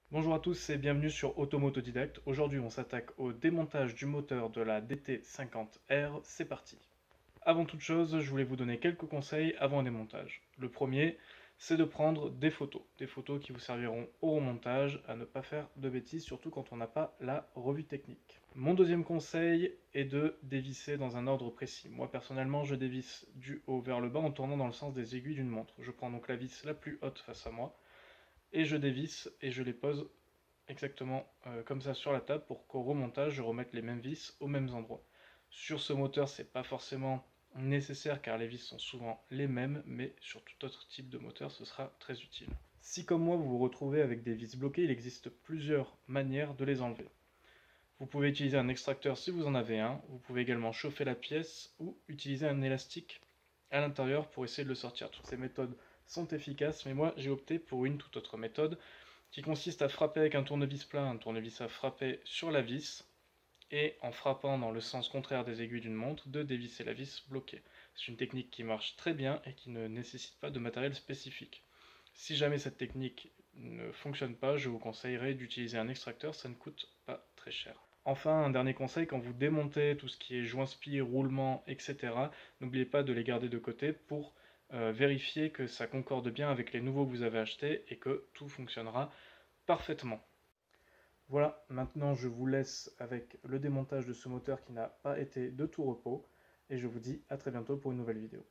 Bonjour à tous et bienvenue sur Automo Autodidacte. Aujourd'hui on s'attaque au démontage du moteur de la DT50R, c'est parti. Avant toute chose, je voulais vous donner quelques conseils avant un démontage. Le premier, c'est de prendre des photos qui vous serviront au remontage, à ne pas faire de bêtises, surtout quand on n'a pas la revue technique. Mon deuxième conseil est de dévisser dans un ordre précis. Moi personnellement, je dévisse du haut vers le bas en tournant dans le sens des aiguilles d'une montre. Je prends donc la vis la plus haute face à moi, et je dévisse et je les pose exactement comme ça sur la table pour qu'au remontage je remette les mêmes vis aux mêmes endroits. Sur ce moteur, c'est pas forcément nécessaire car les vis sont souvent les mêmes, mais sur tout autre type de moteur, ce sera très utile. Si comme moi vous vous retrouvez avec des vis bloquées, il existe plusieurs manières de les enlever. Vous pouvez utiliser un extracteur si vous en avez un, vous pouvez également chauffer la pièce ou utiliser un élastique à l'intérieur pour essayer de le sortir. Toutes ces méthodes sont efficaces, mais moi j'ai opté pour une toute autre méthode qui consiste à frapper avec un tournevis plat, un tournevis à frapper sur la vis, et en frappant dans le sens contraire des aiguilles d'une montre, de dévisser la vis bloquée. C'est une technique qui marche très bien et qui ne nécessite pas de matériel spécifique. Si jamais cette technique ne fonctionne pas, je vous conseillerais d'utiliser un extracteur, ça ne coûte pas très cher. Enfin, un dernier conseil, quand vous démontez tout ce qui est joint-spi, roulement, etc., n'oubliez pas de les garder de côté pour vérifier que ça concorde bien avec les nouveaux que vous avez achetés et que tout fonctionnera parfaitement. Voilà, maintenant je vous laisse avec le démontage de ce moteur qui n'a pas été de tout repos et je vous dis à très bientôt pour une nouvelle vidéo.